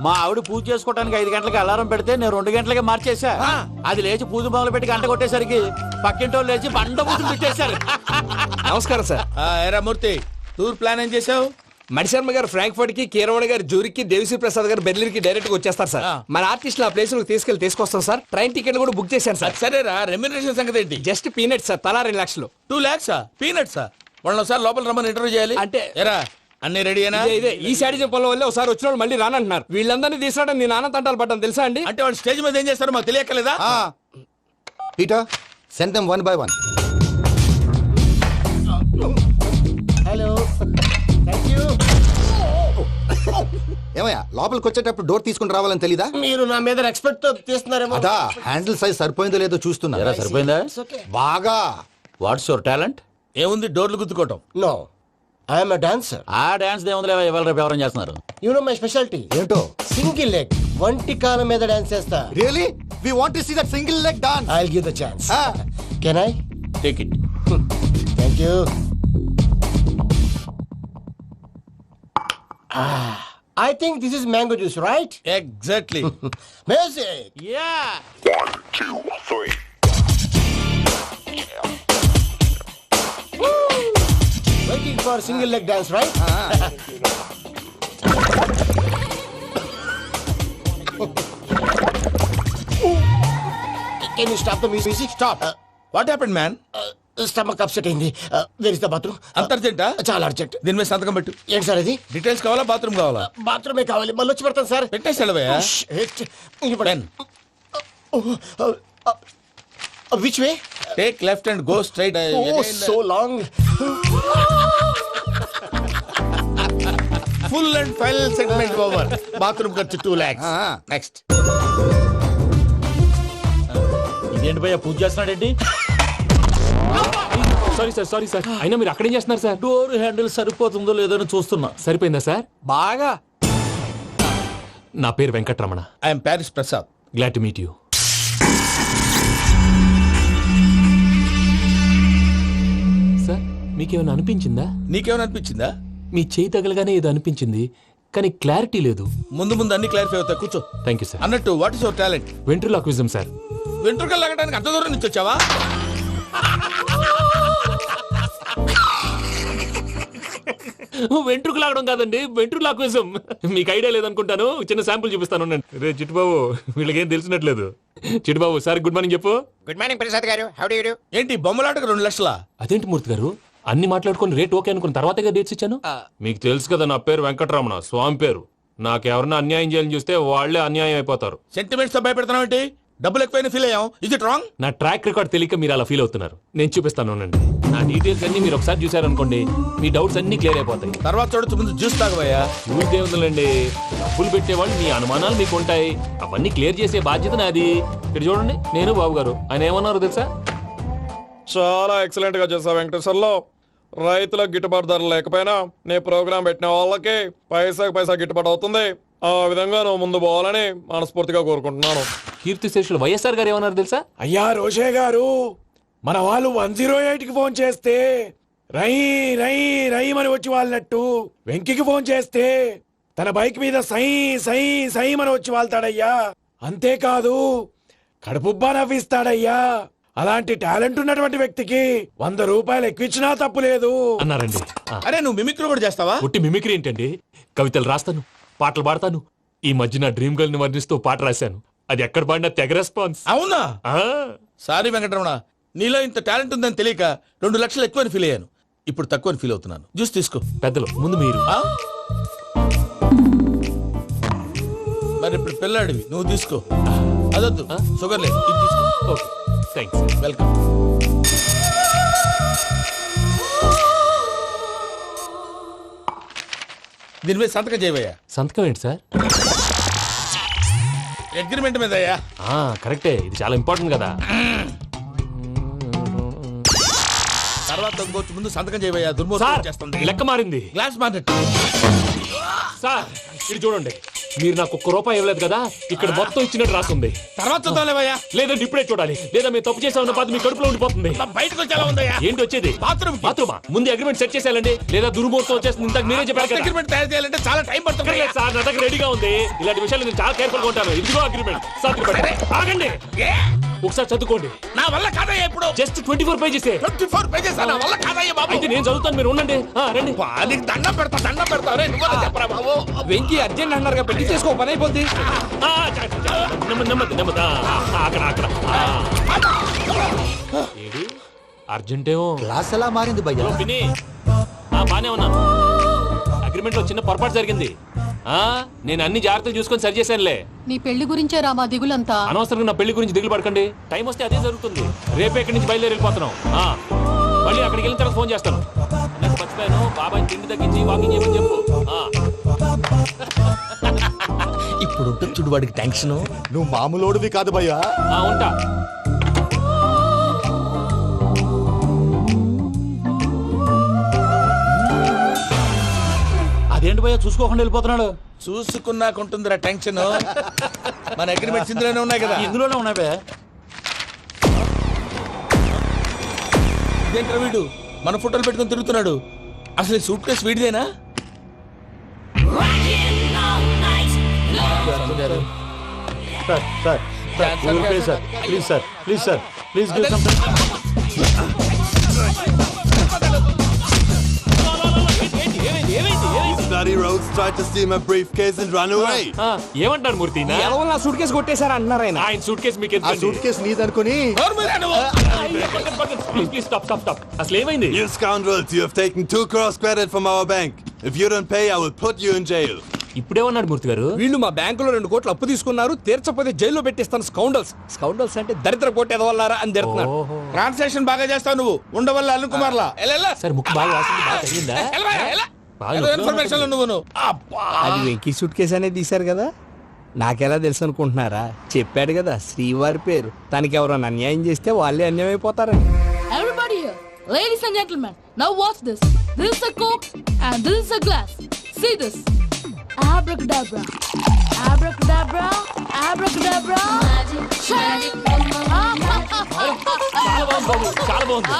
మా ఆవిడ పూజ చేసుకోవడానికి 5 గంటలకి అలారం పెడితే నేను 2 గంటలకే మార్చేసా. అది లేచి పూజ మొదలు పెట్టి గంట కొట్టేసరికి పక్కింటోళ్ళు లేచి బండ పూజలు పెట్టేశారు. నమస్కారం సార్. ఏరా మూర్తి, టూర్ ప్లాన్ ఏం చేసావు? మణిశర్మ గారు ఫ్రాంక్ఫర్ట్ కి, కీరవాణి గారు జూరిక్ కి, దేవిశ్రీ ప్రసాద్ గారు బెర్లిన్ కి డైరెక్ట్ గా వచ్చేస్తారు సార్. మన ఆర్టిస్ట్ ఆ ప్లేస్ తీసుకొస్తాం సార్. ట్రైన్ టికెట్ కూడా బుక్ చేశాను సార్. సరేరా, రెమ్యూనరేషన్ సంగతి ఏంటి? జస్ట్ పీనట్ సార్, తలా 2 లక్షలు. 2 lakhs పీనట్సా? వాళ్ళని ఒకసారి లోపల రమ్మని ఇంటర్వ్యూ చేయాలి. అంటే ఎరా అన్ని రెడీ అయినా? ఇదే ఈ శాడిజం పొలం వల్లే ఒకసారి వచ్చిన వాళ్ళు మళ్ళీ రానంటున్నారు. వీళ్ళందరినీ తీసుకురావడం నేను నాన్న తంటాలు పడ్డాను తెలుసా అండి. అంటే వాళ్ళు స్టేజ్ మీద ఏం చేస్తారో మాకు తెలియక్కలేదా? Peter send them 1 by 1. Hello, thank you. ఏమయ్యా లోపలికి వచ్చేటప్పుడు డోర్ తీసుకుని రావాలని తెలీదా? మీరు నా మీద ఎక్స్పెక్ట్ తో తీస్తున్నారేమో. అదా హ్యాండిల్ సైజ్ సరిపోయిందో లేదో చూస్తున్నా. ఎరా సరిపోయిందా? బాగా. What's your talent? ఏముంది, డోర్లు గుద్దుకోవటం. No, I'm a dancer. ఆ డాన్స్ దేవుందిలే, ఇవాళ రేపు ఎవరైనా చేస్తున్నారు. యు నో మై స్పెషాలిటీ ఏంటో? సింగిల్ లెగ్, వంటి కాలం మీద డాన్స్ చేస్తా. Really we want to see that single leg dance. I will give the chance. Can I take it. Thank you. I think this is mango juice, right? Exactly. Music. Yeah. 1, 2, 3. Waiting for single leg dance, right? Can you stop the music? Stop. What happened, man? Stomach upset అయింది. Where is the bathroom? అంత అర్జెంటా? చాలా urgent. దీని మీద సంతకం పెట్టు. ఏంటి sir ఇది? డీటెయిల్స్ కావాలా, బాత్రూమ్ కావాలా? బాత్రూమే కావాలి. మళ్ళీ వచ్చి పెడతాను సార్. పెట్టేసి వెళ్ళవయ్యా. Which way? Take left and go straight. Oh, so long. Full and final segment over. Bathroom ఖర్చు 2 lakhs. నెక్స్ట్. ఇదేంటి భయ్యా పూజ చేస్తున్నాడేంటి? సారీ సార్ అయినా మీరు అక్కడేం చేస్తున్నారు సార్? డోర్ హ్యాండిల్ సరిపోతుందో లేదో అని చూస్తున్నా. సరిపోయిందా సార్? బాగా. నా పేరు Venkatramana. I'm Paris Prasad. Glad to meet you. Sir మీకేమైనా అనిపించిందా? నీకేమైనా అనిపించిందా? మీ చేయి తగలగానే ఏదో అనిపించింది, కానీ క్లారిటీ లేదు. ముందు అన్ని క్లారిఫై అవుతాయి, కూర్చో. Thank you sir. అన్నట్టు what is your talent? Ventriloquism sir. వెంట్రుకలు లాగడానికి అంత దూరం నుంచి వచ్చావా? వెంట్రుకు లాగడం కాదండి, వెంట్రులాక్విజం. మీకు ఐడియా లేదనుకుంటాను, చిన్న శాంపుల్ చూపిస్తాను. రే చిట్టుబాబు, వీళ్ళకేం తెలిసినట్లేదు. చిట్టుబాబు సార్ గుడ్ మార్నింగ్ చెప్పు. Good morning Prasad garu. How do you do? ఏంటి బొమ్మలాటకు 2 లక్షలా? అదేంటి మూర్తి గారు, అన్ని మాట్లాడుకుని రేట్ ఓకే అనుకున్న తర్వాతగా డేట్స్ ఇచ్చాను. మీకు తెలుసు కదా నా పేరు వెంకటరమణ, స్వామి పేరు. నాకెవరన్నా అన్యాయం చేయాలని చూస్తే వాళ్లే అన్యాయం అయిపోతారు. సెంటిమెంట్స్ తో భయపెడతావు ఏంటి? డబ్బులు ఎక్కువైనా ఫీల్ అయ్యాం. Is it wrong? నా ట్రాక్ రికార్డ్ తెలియక మీరు అలా ఫీల్ అవుతున్నారు. నేను చూపిస్తాను ఉండండి. నా డీటెయిల్స్ అన్ని మీరు ఒకసారి చూసారనుకోండి, మీ డౌట్స్ అన్ని క్లియర్ అయిపోతాయి. తర్వాత చూడొచ్చు, ముందు జ్యూస్ తాగబోయా. చూస్తే ఉందండి, డబ్బులు పెట్టేవాళ్ళు మీ అనుమానాలు మీకు ఉంటాయి, అవన్నీ క్లియర్ చేసే బాధ్యత నాది. ఇక్కడ చూడండి, నేను బాబు గారు. ఆయన ఏమన్నారు తెలుసా? చాలా ఎక్సలెంట్ గా చేసావు వెంకటేశ్వర్లో. రైతులకు గిట్టుబాటు ధర లేకపోయినా నీ ప్రోగ్రాం పెట్టిన వాళ్ళకి పైసాకి పైసా గిట్టుబాటు అవుతుంది. ఆ విధంగా నువ్వు ముందు పోవాలని మనస్ఫూర్తిగా కోరుకుంటున్నాను. కీర్తి శేషులు వైఎస్ఆర్ గారు ఏమన్నారు తెలుసా? అయ్యా రోషే గారు, మన వాళ్ళు 108కి ఫోన్ చేస్తే రై రై రై అని వచ్చి వాళ్ళనట్టు, వెంకికి ఫోన్ చేస్తే తన బైక్ మీద సై సై సై అని వచ్చి వాళ్తాడయ్యా. అంతేకాదు కడుపుబ్బా నవ్విస్తాడయ్యా. అలాంటి టాలెంట్ ఉన్నటువంటి వ్యక్తికి 100 రూపాయలు ఎక్కువచ్చినా తప్పు లేదు అన్నారండి. అరే నువ్వు మిమిక్రీ కూడా చేస్తావా? పుట్టి మిమిక్రీ ఏంటండి, కవితలు రాస్తాను, పాటలు పాడతాను. ఈ మధ్య నా డ్రీమ్ గర్ల్ ని వర్ణిస్తూ పాట రాశాను, అది ఎక్కడ పాడినా తెగ రెస్పాన్స్. అవునా? సారీ వెంకటరమణ, నీలో ఇంత టాలెంట్ ఉందని తెలియక 2 లక్షలు ఎక్కువని ఫీల్ అయ్యాను. ఇప్పుడు తక్కువని ఫీల్ అవుతున్నాను. జ్యూస్ తీసుకో. పెద్దలు ముందు మీరు. మరి ఇప్పుడు పిల్లాడివి, నువ్వు తీసుకో. అదొద్దు, షుగర్ లేదు, ఇది తీసుకో. Okay thanks. వెల్కమ్. దీని మీద సంతకం చేయవయ్యా. సంతకం ఏంటి సార్? అగ్రిమెంట్ మీద అయ్యా. కరెక్టే, ఇది చాలా ఇంపార్టెంట్ కదా. తర్వాత ఇంకొచ్చి ముందు సంతకం చేయవయ్యా. దుర్మోహం చేస్తుంది. లెక్క మారింది. Glass market. సార్ ఇది చూడండి, మీరు నాకు 1 రూపాయి ఇవ్వలేదు కదా, ఇక్కడ మొత్తం ఇచ్చినట్టు రాస్తుంది. తర్వాత చూద్దాంలేవయ్యా. లేదంటే ఇప్పుడే చూడాలి, లేదా మీరు తప్పు చేసామన్న బాధ మీ కడుపులో ఉండిపోతుంది. బయటకు వచ్చేలా ఉందయ్యా. ఏంటి వచ్చేది? బాత్రూమా? ముందు అగ్రిమెంట్ సెట్ చేసేయాలండి, లేదా దుర్మూర్తం వచ్చేస్తుంది. ఇంతకు మీరే చెప్పారు కదా. అగ్రిమెంట్ తయారు చేయాలంటే చాలా టైం పడుతుంది సార్. నా దగ్గర రెడీగా ఉంది. ఇలాంటి విషయాలు నేను చాలా కేర్ఫుల్ గా ఉంటాను. ఇదిగో అగ్రిమెంట్. ఆగండి. ఒకసారి చదువుకోండి. నా వల్ల కాదయ్యా ఇప్పుడు. Just 24 pages. 24 పేజెస్ నా వల్ల కాదయ్యా బాబు. అయితే నేను చదువుతాను, మీరు ఉండండి. రండి. నీకు దండం పెడతా రే నువ్వు చెప్పరా బాబు. వెంకీ అర్జెంట్ అన్నారుగా, పెళ్లి చేసుకో, పని అయిపోద్ది. నెమ్మది. అక్కడ ఏడి అర్జెంటేమో. క్లాస్ ఎలా మారింది భయ్యా? విని బానే ఉన్నాను. అగ్రిమెంట్ లో చిన్న పొరపాటు జరిగింది. నేను అన్ని జాగ్రత్తలు చూసుకొని సరి చేశానులే. నీ పెళ్లి గురించే రా మా దిగులంతా. అనవసరంగా నా పెళ్లి గురించి దిగులు పడకండి. టైం వస్తే అదే జరుగుతుంది. రేపే ఇక్కడి నుంచి బయలుదేరి వెళ్ళిపోతున్నాం. మళ్ళీ అక్కడికి వెళ్ళిన తర్వాత ఫోన్ చేస్తాను. నాకు మర్చిపోయాను, బాబాయ్ తిండి తగ్గించి వాకింగ్ చేయమని చెప్పు. ఇప్పుడు ఉంటుంది చూడు వాడికి టెన్షన్. నువ్వు మామూలోడివి కాదు భయ్యా. ఉంటా. అదేంటి భయ్యా చూసుకోకుండా వెళ్ళిపోతున్నాడు? చూసుకున్నాకుంటుందిరా టెన్షన్. మన అగ్రిమెంట్స్ ఇందులోనే ఉన్నాయి కదా. ఇందులోనే ఉన్నాయి భయ్యా. ఇదేంట్రా వీడు మన ఫోటోలు పెట్టుకొని తిరుగుతున్నాడు? అసలు ఈ సూట్ కేసు వీడిదేనా? ఏమంటారు మూర్తి? నా సూట్ కేసు కొట్టేశారు అంటున్నారు ఆయన. ఆయన సూట్ కేసు మీకు సూట్ కేసు నీదనుకుని. Please stop. అసలు ఏమైంది? You scoundrels, you have taken 2 crores credit from our bank. If you don't pay, I will put you in jail. ఇప్పుడేమన్నాడు మూర్తి గారు? వీళ్ళు మా బ్యాంకులో 2 కోట్లు అప్పు తీసుకున్నారు, తీర్చకపోతే జైల్లో పెట్టిస్తాను. స్కౌండల్స్ అంటే దరిద్ర కోట ఎదవల్లారా అని తిడుతున్నారు. ట్రాన్సాక్షన్ బాగా చేస్తావు నువ్వు. ఉండవల్ల అల్లు కుమార్లా సార్ ముక్కు బాగా వాసింది, బాగా తగిలిందా? ఇన్ఫర్మేషన్ నువ్వు. అది వెంకీ సూట్ కేసు అనేది తీశారు కదా, నాకెలా తెలుసు అనుకుంటున్నారా? చెప్పాడు కదా శ్రీవారి పేరు. తనకి ఎవరైనా అన్యాయం చేస్తే వాళ్ళే అన్యాయం అయిపోతారని. Everybody here, ladies and gentlemen, now watch this. This is a Coke and this is a glass. See this. Abracadabra. Abracadabra. Abracadabra. Magic. చాలా బాగుంది.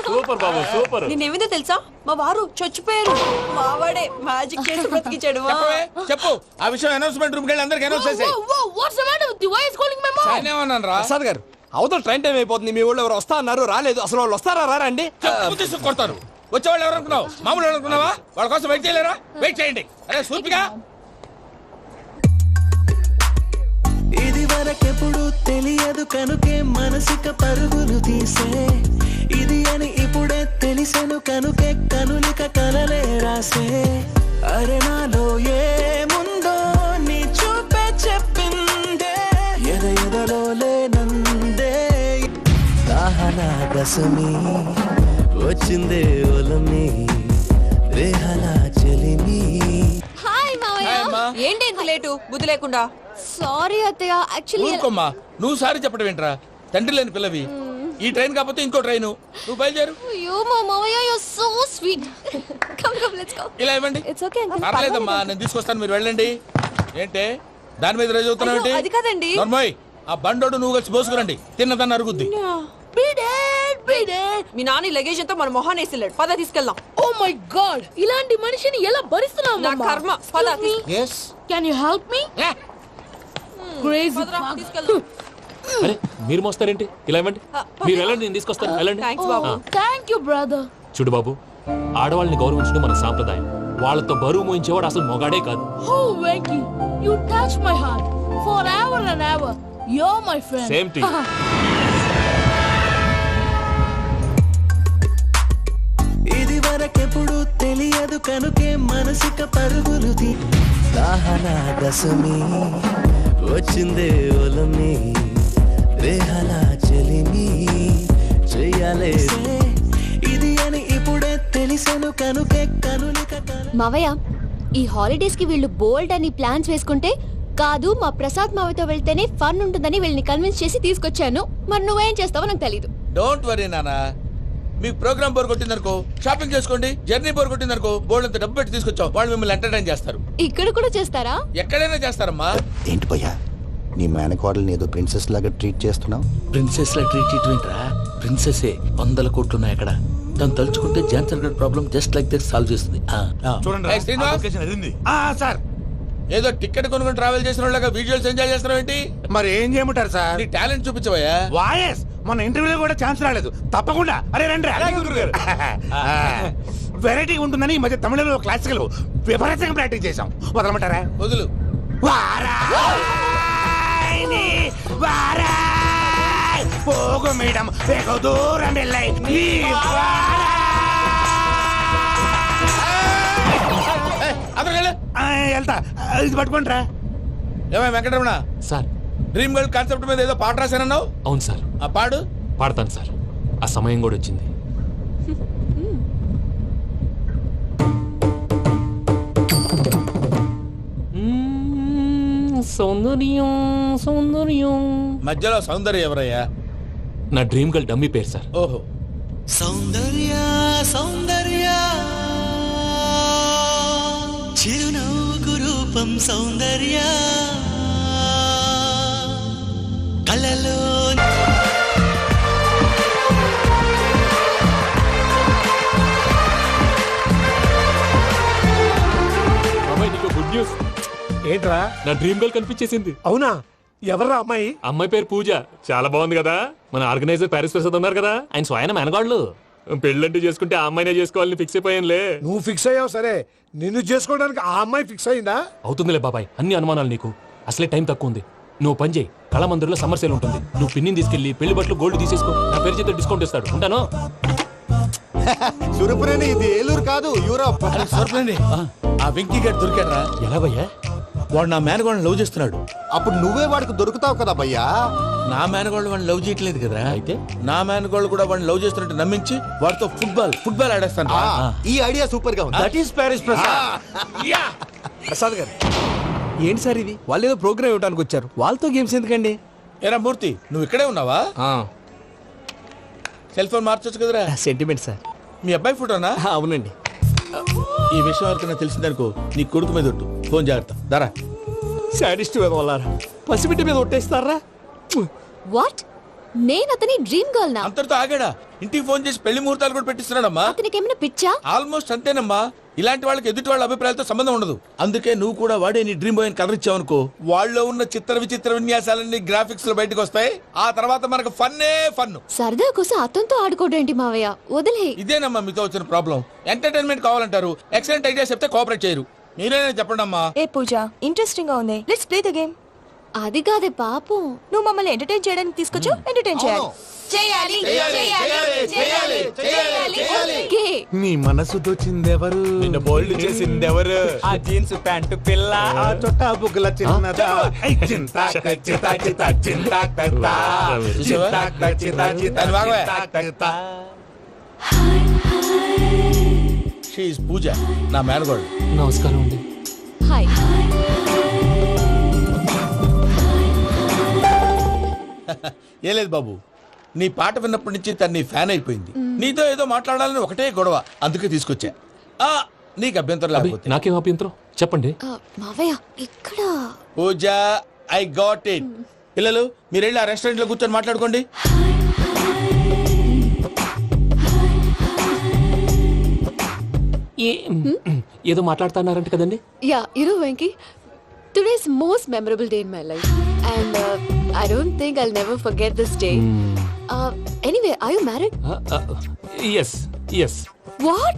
సూపర్ బాబు, సూపర్. నేనేమిందో తెలుసా, మా వారు చచ్చిపోయారు. మావాడే మ్యాజిక్ చేసి బ్రతికించాడు. చెప్పు ఆ విషయం. అనౌన్స్మెంట్ రూమ్ కెళ్ళి అందరికి అనౌన్స్ చేసేయ్. What's the matter with you? Why is calling my mom? నేనేమన్నాను రా? ప్రసాద్ గారు, అవతల ట్రైన్ టైం అయిపోతుంది. మీ వాళ్ళు ఎవరు వస్తా అన్నారు, రాలేదు. అసలు వాళ్ళు వస్తారా రారా అండి? తీసుకు కొడతారు. వచ్చేవాళ్ళు ఎవరు అనుకున్నావు? మామూలు అనుకున్నావా? వాళ్ళ కోసం వెయిట్ చేయలేరా? వెయిట్ చేయండి. అరే సూపిగా. ఇది వరకెప్పుడు తెలియదు కనుకే మనసిక పరుగులు తీసే, ఇది అని ఇప్పుడే తెలిసెను కనుకే కనులిక కలలే రాసే. అరే నాలో ఏముందో నీ చూపే చెప్పిందే, ఎదలో లేనందే. దాహనా దశమి వచ్చిందే ఒలమి, రేహలా చెలిమి. హాయ్ మావయ్య. ఏంటి ఇంత లేటు? బుద్ధి లేకుండా. సారీ అత్తయ్య, యాక్చువల్లీ ఊరుకోమ్మా. నువ్వు సారీ చెప్పడం ఏంట్రా? తండ్రి లేని పిల్లవి. ఈ ట్రైన్ కాకపోతే ఇంకో ట్రైన్. నువ్వు బయలుదేరు. అయ్యో మా మావయ్య, you are so sweet. Come let's go. ఇలా ఇవ్వండి. It's okay uncle. పర్లేదమ్మా, నేను తీసుకొస్తాను, మీరు వెళ్ళండి. ఏంటే దాని మీద రోజు అవుతున్నావు? అయ్యో, అది కాదండి. నర్మయ్, ఆ బండోడు నువ్వు కలిసి పోసుకురండి. తిన్నదాన్ని అరుగుద్ది. మీ నాన్న లగేజ్ అంతా మన మొహాన్ వేసిల్లాడు. పద తీసుకెళ్దాం. ఓ మై గాడ్, ఇలాంటి మనిషిని ఎలా భరిస్తున్నావు? నా కర్మ. పద. Yes. Can you help me? Crazy. అరే మీరు మోస్తారేంటి? ఇలా ఇవ్వండి. మీరు వెళ్ళండి, నేను తీసుకొస్తాను. వెళ్ళండి. Thank you brother. చూడు బాబు, ఆడవాళ్ళని గౌరవించడం మన సాంప్రదాయం. వాళ్ళతో బరువు మోయించేవాడు అసలు మొగాడే కాదు. Oh Venky, you touch my heart forever and ever. You're my friend. Same to you. ఇది వరకెప్పుడు తెలియదు కనుకే మనసిక పరుగులు తీ. దాహనా దశమి వచ్చిందే ఒలమి, రేహలా చెలిమి చెయ్యాలే. ఇది అని ఇప్పుడే తెలిసెను కనుకే కనులిక. మావయ్య, ఈ హాలిడేస్ కి వీళ్ళు బోల్డ్ అని ప్లాన్స్ వేసుకుంటే కాదు మా ప్రసాద్ మావయ్యతో వెళ్తేనే ఫన్ ఉంటుందని వీళ్ళని కన్విన్స్ చేసి తీసుకొచ్చాను. మరి నువ్వేం చేస్తావో నాకు తెలీదు. డోంట్ వరీ నానా. మీకు ప్రోగ్రామ్ బోర్ కొట్టిందనుకో షాపింగ్ చేసుకోండి. జర్నీ బోర్ కొట్టిందనుకో బోర్డు అంత డబ్బు పెట్టి తీసుకొచ్చాం. వాళ్ళు మిమ్మల్ని ఎంటర్టైన్ చేస్తారు. ఇక్కడ కూడా చేస్తారా? ఎక్కడైనా చేస్తారమ్మా. ఏంటి భయ్యా, నీ మేనకోడల్ని ఏదో ప్రిన్సెస్ లాగా ట్రీట్ చేస్తున్నావు? ప్రిన్సెస్ లా ట్రీట్ చేయటమేంట్రా? ప్రిన్సెసే 100 కోట్లు ఉన్నాయి అక్కడ. తను తలుచుకుంటే Johnson got problem just like this solve చేస్తుంది. చూడండి సార్, ఏదో టికెట్ కొనుక్కొని ట్రావెల్ చేసిన వాళ్ళగా విజువల్స్ ఎంజాయ్ చేస్తున్నావు ఏంటి? మరి ఏం చేయమంటారు సార్? నీ టాలెంట్ చూపించవయ్యా. వాయస్ మన ఇంటర్వ్యూలో కూడా ఛాన్స్ రాలేదు. తప్పకుండా అరే రండి. వెరైటీ ఉంటుందని ఈ మధ్య తమిళంలో క్లాసికల్ విపరీతంగా ప్రాక్టీస్ చేసాం. వదలమంటారా? వదులు. పోగు మేడం వెగు దూరం వెళ్ళాయి. వెళ్తా, ఇది పట్టుకుంటారా? ఏమై Venkataramana sir, dream girl concept మీద ఏదో పాట రాశానన్నావు. అవును సార్. ఆ పాడు. పాడతాను సార్. ఆ సమయం కూడా వచ్చింది. సౌందర్యం సౌందర్యం. మధ్యలో సౌందర్య ఎవరయ్యా? నా డ్రీమ్ గర్ల్ డమ్మీ పేరు సార్. ఓహో. సౌందర్య సౌందర్య చిరునవ్వుకు రూపం సౌందర్య కళ్ళలో గుడ్ న్యూస్. ఏంట్రా? నా డ్రీమ్ గర్ల్ కనిపించేసింది. అవునా? ఎవర్రా అమ్మాయి? అమ్మాయి పేరు పూజ. చాలా బాగుంది కదా. మన ఆర్గనైజర్ ప్యారిస్ ప్రసాద్ ఉన్నారు కదా, ఆయన స్వయం మెనగాళ్ళు. పెళ్ళంటూ చేసుకుంటే ఆ అమ్మాయినే చేసుకోవాలని ఫిక్స్ అయిపోయానులే. నువ్వు ఫిక్స్ అయ్యావు సరే, నిన్ను చేసుకోవడానికి ఆ అమ్మాయి ఫిక్స్ అయిందా? అవుతుందిలే బాబాయ్, అన్ని అనుమానాలు నీకు. అసలే టైం తక్కువ ఉంది. నువ్వు పని చేయి, కళామందిర్లో సమ్మర్ సేల్ ఉంటుంది. నువ్వు పిన్నిని తీసుకెళ్లి పెళ్లి బట్టలు గోల్డ్ తీసేసుకో. నా పేరు చేత డిస్కౌంట్ ఇస్తాడు. ఉంటాను. సురపురేని ఇది ఏలూరు కాదు, యూరోప్. ఆ వెంకీ గారు దొరికాడరా? ఎలా భయ్యా? వాడు నా మేనగోళ్ళని లవ్ చేస్తున్నాడు. అప్పుడు నువ్వే వాడికి దొరుకుతావు కదా భయ్యా. నా మేనగోళ్ళు వాడిని లవ్ చేయట్లేదు కదరా. అయితే నా మేనగోళ్ళు కూడా వాడిని లవ్ చేస్తున్నట్టు నమ్మించి వాడితో ఫుట్బాల్ ఆడేస్తాను. ఈ ఐడియా సూపర్ గా ఉంది. That is Paris Prasad. Prasad గారు ఏంటి సార్ ఇది? వాళ్ళు ఏదో ప్రోగ్రామ్ ఇవ్వడానికి వచ్చారు, వాళ్ళతో గేమ్స్ ఎందుకండి? ఏరా మూర్తి, నువ్వు ఇక్కడే ఉన్నావా? సెల్ ఫోన్ మార్చొచ్చు కదరా. Sentiment sir. మీ అబ్బాయి ఫోటోనా? అవునండి. ఈ విషయం ఎవరికైనా తెలిసిందనుకో నీ కొడుకు మీద ఒట్టు. ఫోన్ జాగ్రత్త. దారా. సాడిస్ట్ వాళ్ళారా, పసిబిడ్డ మీద ఒట్టేస్తారా? వాట్? నేను అతని డ్రీమ్ గర్ల్ నా? అంతటితో ఆగాడా? ఇంటికి ఫోన్ చేసి పెళ్లి ముహూర్తాలు కూడా పెట్టిస్తున్నాడమ్మా. అతనికి ఏమైనా పిచ్చా? ఆల్మోస్ట్ అంతేనమ్మా. ఇలాంటి వాళ్ళకి ఎదుటి వాళ్ళ అభిప్రాయాలతో సంబంధం ఉండదు. అందుకే నువ్వు కూడా వాడే నీ డ్రీమ్ బాయ్ అని కలర్ ఇచ్చావనుకో, వాళ్ళలో ఉన్న చిత్ర విచిత్ర విన్యాసాలన్నీ గ్రాఫిక్స్ లో బయటకు వస్తాయి. ఆ తర్వాత మనకు ఫన్నే ఫన్. సరదా కోసం అతనితో ఆడుకోడేంటి మావయ్య? వదిలే. ఇదేనమ్మా మీతో వచ్చిన ప్రాబ్లం. ఎంటర్టైన్మెంట్ కావాలంటారు, ఎక్సలెంట్ ఐడియా చెప్తే కోఆపరేట్ చేయరు. మీరేనా చెప్పండి అమ్మా. ఏ పూజ, ఇంట్రెస్టింగ్ గా ఉంది. Let's play the game. అది కాదే పాపం, నువ్వు మమ్మల్ని ఎంటర్టైన్ చేయడానికి తీసుకొచ్చు. ఎంటర్టైన్ చేయాలి. ఓకే. నీ మనసు దోచిందెవరు? నిన్న బోల్డ్ చేసిందెవరు? ఆ జీన్స్ ప్యాంటు పిల్ల, ఆ చొట్టా బుగ్గల చిన్నదా. పూజ నా మేనగోడు. నమస్కారం అండి. హాయ్. ఏ లేదు బాబు, నీ పాట విన్నప్పటి నుంచి తను నీ ఫ్యాన్ అయిపోయింది. నీతో ఏదో మాట్లాడాలని ఒకటే గొడవ, అందుకే తీసుకొచ్చా. నీకు అభ్యంతరం లేకపోతే. నాకేం అభ్యంతరం చెప్పండి. మావయ్య ఇక్కడ. పూజ, ఐ గాట్ ఇట్. పిల్లలు మీరు వెళ్ళి ఆ రెస్టారెంట్ లో కూర్చొని మాట్లాడుకోండి. ఏదో మాట్లాడుతున్నారంట కదండి. యా, ఇరు Venky, today's most memorable day in my life, and I don't think I'll never forget this day. Anyway, are you married? yes yes. What?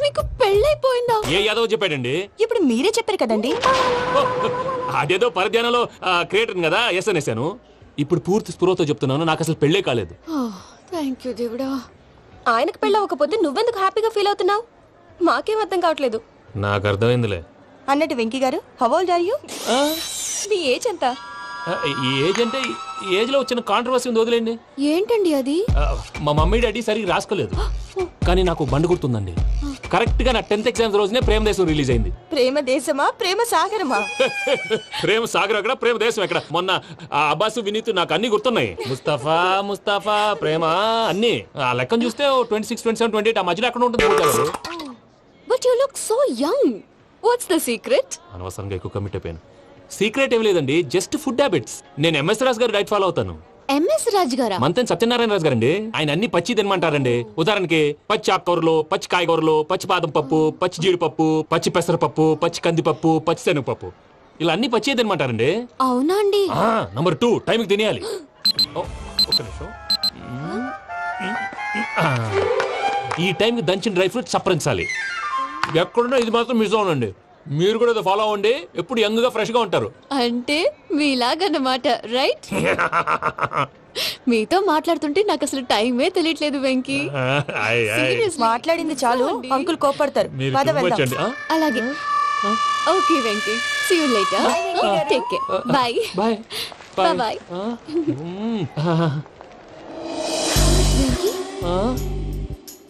మీకు పెళ్ళైపోయిందా? ఏ యాదవ్ చెప్పాడండి? ఇప్పుడు మీరే చెప్పారు కదండి. అదేదో పరధ్యానంలో క్రియేటర్ కదా ఎస్ అనేసాను. ఇప్పుడు పూర్తి స్పృహతో చెప్తున్నాను, నాకు అసలు పెళ్ళే కాలేదు. థ్యాంక్ యూ దేవుడా. ఆయనకు పెళ్ళవకపోతే నువ్వెందుకు హ్యాపీగా ఫీల్ అవుతున్నావు? మాకేం అర్థం కావట్లేదు. నాకు అర్థమైందిలే. అన్నట్టు వెంకీ గారు, హౌ ఓల్డ్ ఆర్ యు? మీ ఏజ్ ఎంత? ఈ ఏజ్ అంటే ఈ ఏజ్ లో వచ్చిన కాంట్రవర్సీ ఉంది, వదిలేండి. ఏంటండి అది? మా మమ్మీ డాడీ సరిగ్గా రాసుకోలేదు, కానీ నాకు బండి గుర్తుందండి. కరెక్ట్ గా నా 10th ఎగ్జామ్స్ రోజునే ప్రేమ దేశం రిలీజ్ అయింది. ప్రేమ దేశమా ప్రేమ సాగరమా? ప్రేమ సాగర్ ఎక్కడ, ప్రేమ దేశం ఎక్కడ? మొన్న అబ్బాసు వినీత్ నాకు అన్ని గుర్తున్నాయి. ముస్తఫా ముస్తఫా ప్రేమ అన్ని ఆ లెక్కను చూస్తే 26, 27, 28 ఆ మధ్యలో ఎక్కడ ఉంటుంది. But you look so young. What's the secret? అనవసరంగా ఎక్కువ కమిట్ అయిపోయాను. సీక్రెట్ ఏం లేదండి, జస్ట్ ఫుడ్ హ్యాబిట్స్. నేను ఎంఎస్ రాజ్ గారు డైట్ ఫాలో అవుతాను. ఎంఎస్ రాజు గారా? మంతెన్ సత్యనారాయణ రాజు గారండి. ఆయన అన్ని పచ్చి తినమంటారండి. ఉదాహరణకి పచ్చి ఆకుకూరలు, పచ్చి కాయగూరలు, పచ్చి బాదం పప్పు, పచ్చి జీడిపప్పు, పచ్చి పెసరపప్పు, పచ్చి కందిపప్పు, పచ్చి శనగపప్పు, ఇలా అన్ని పచ్చి తినమంటారండి. అవునా అండి? నంబర్ 2 టైంకి తినేయాలి. ఒక్క నిమిషం. ఈ టైంకి దంచిన డ్రై ఫ్రూట్స్ సప్పరించాలి. ఎక్కడున్నా ఇది మాత్రం మిస్ అవునండి. మీరు కూడా ఫాలో అవ్వండి. ఎప్పుడు యంగ్ గా ఫ్రెష్ గా ఉంటారు. అంటే మీలాగన్నమాట, రైట్? మీతో మాట్లాడుతుంటే నాకు అసలు టైమే తెలియట్లేదు వెంకీ. మాట్లాడింది చాలు, అంకుల్ కోపడతారు. మీరు పద too much వెళ్దాం. అండి. అలాగే. Okay Venky, see you later. Take care. Bye bye bye bye.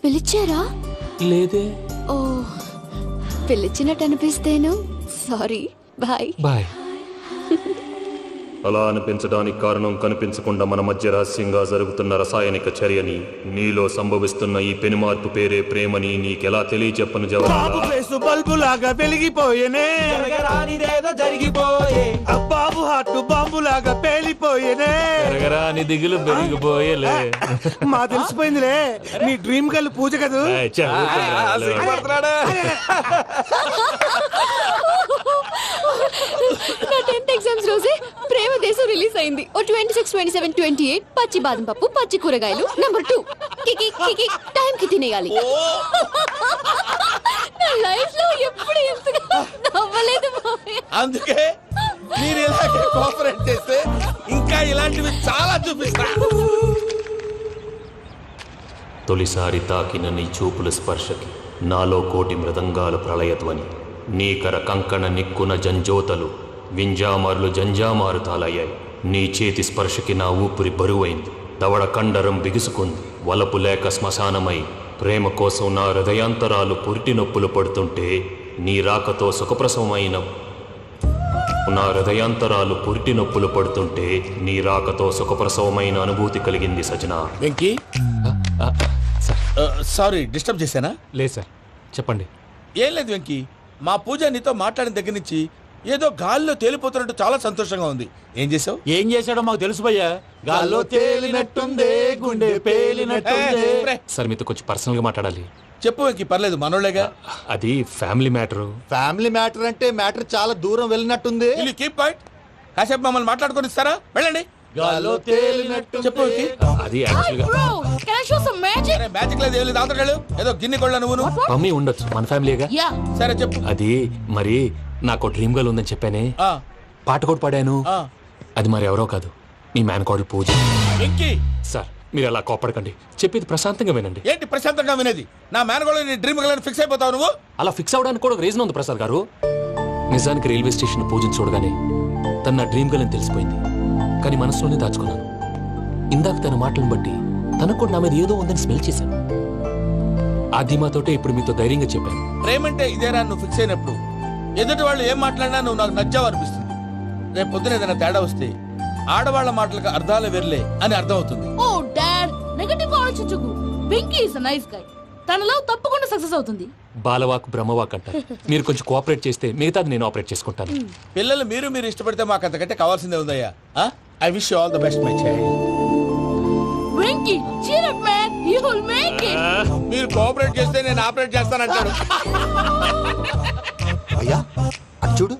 పిలిచారా? లేదే. ఓ, పిలిచినట్టు అనిపిస్తేను సారీ. Bye bye. అలా అనిపించడానికి కారణం కనిపించకుండా మన మధ్య రహస్యంగా జరుగుతున్న రసాయనిక చర్యని, నీలో సంభవిస్తున్న ఈ పెనుమార్పు పేరే ప్రేమని నీకెలా తెలియచెప్పను జవాబు. బల్బు లాగా వెలిగిపోయేనే, జరిగిపోయే బాబు హార్ట్ బాంబు లాగా పేలిపోయేనే. ఎరగరాని దిగులు పెరిగిపోయలే. మా తెలిసిపోయిందిలే, నీ డ్రీమ్ గర్ల్ పూజ కదూ. నా 10th ఎగ్జామ్స్ రోజే ప్రేమ దేశం రిలీజ్ అయింది. ఓ 26, 27, 28 పచ్చి బాదం పప్పు, పచ్చి కూరగాయలు. నంబర్ 2 కికి కికి టైం కి తినేయాలి. నా లైఫ్ లో ఎప్పుడు ఎంతగా నవ్వలేదు మామయ్య. అందుకే మీరు ఇలాగే కోఆపరేట్ చేస్తే ఇంకా ఇలాంటివి చాలా చూపిస్తా. తొలిసారి తాకిన నీ చూపుల స్పర్శకి నాలో కోటి మృదంగాల ప్రళయధ్వని, నీకర కంకణ నిక్కున జంజోతలు వింజామారులు జంజామారు తాలయ్యాయి. నీ చేతి స్పర్శకి నా ఊపిరి బరువైంది, దవడ కండరం బిగుసుకుంది. వలపు లేక శ్మశానమై ప్రేమ కోసం నా హృదయాంతరాలు పురిటి నొప్పులు పడుతుంటే, నీ రాకతో సుఖప్రసవమైన నా హృదయాంతరాలు పురిటి నొప్పులు పడుతుంటే నీ రాకతో సుఖప్రసవమైన అనుభూతి కలిగింది సజనా. వెంకీ, సారీ డిస్టర్బ్ చేశానా? లేదు సార్, చెప్పండి. ఏం లేదు వెంకీ, మా పూజ నీతో మాట్లాడిన దగ్గర నుంచి ఏదో గాల్లో తేలిపోతున్నట్టు చాలా సంతోషంగా ఉంది. ఏం చేసావు? ఏం చేశాడో మాకు తెలుసు భయ్యా. గాల్లో తేలినట్టుందే, గుండె పేలినట్టుందే. సార్ మీతో కొంచెం పర్సనల్ గా మాట్లాడాలి. చెప్పు వెంకీ, పర్లేదు, మనోళ్ళేగా. అది ఫ్యామిలీ మ్యాటర్. ఫ్యామిలీ మ్యాటర్ అంటే మ్యాటర్ చాలా దూరం వెళ్ళినట్టుంది. Keep point. కాసేపు మమ్మల్ని మాట్లాడుకొని ఇస్తారా? వెళ్ళండి. గాల్లో తేలినట్టు చెప్పు వెంకీ. అది యాక్చువల్గా Can I show some magic? Magic లేదు, ఏం లేదు. ఆతడాలు ఏదో గిన్నె కొళ్ళ నువ్వు. మమ్మీ ఉండొచ్చు, మన ఫ్యామిలీగా. Yeah. సరే చెప్పు. అది మరి నాకు డ్రీమ్ గర్ల్ ఉందని చెప్పానే, పాట కూడా పాడాను. అది మరి ఎవరో కాదు, మీ మేనకోడలు పూజ. వెంకీ సార్ మీరు అలా కోపడకండి, చెప్పేది ప్రశాంతంగా వినండి. ఏంటి ప్రశాంతంగా వినేది? నా మేనగోళ్ళ నీ డ్రీమ్ గర్ల్ ఫిక్స్ అయిపోతావు నువ్వు. అలా ఫిక్స్ అవడానికి కూడా ఒక రీజన్ ఉంది ప్రసాద్ గారు. నిజానికి రైల్వే స్టేషన్ పూజను చూడగానే తన నా డ్రీమ్ గర్ల్ అని తెలిసిపోయింది. కానీ మనసులోనే దాచుకున్నాను. ఇందాక తన మాటలను బట్టి తనకు కూడా నా మీద ఏదో ఉందని స్మెల్ చేశాను. ఆ ధీమాతోటే ఇప్పుడు మీతో ధైర్యంగా చెప్పాను. ప్రేమంటే ఇదేరా నువ్వు ఫిక్స్ అయినప్పుడు ఎదుటి వాళ్ళు ఏం మాట్లాడినా నువ్వు నాకు నచ్చావు అనిపిస్తుంది. రేపు పొద్దున ఏదైనా తేడా వస్తే ఆడవాళ్ల మాటలకు అర్థాలు వెర్లే అని అర్థం అవుతుంది. ఓ డాడ్, నెగటివ్ ఆలోచించకు. Venky is a nice guy. తన లవ్ తప్పకుండా సక్సెస్ అవుతుంది. బాలవాక్ బ్రహ్మవాక్ అంటారు. మీరు కొంచెం కోఆపరేట్ చేస్తే మిగతాది నేను ఆపరేట్ చేసుకుంటాను. పిల్లలు మీరు ఇష్టపడితే మాకు అంతకంటే కావాల్సిందే ఉందయ్యా. I wish you all the best my child. Venky, cheer up man, you will make it. మీరు కోఆపరేట్ చేస్తే నేను ఆపరేట్ చేస్తానంటాడు. అయ్యా అది చూడు,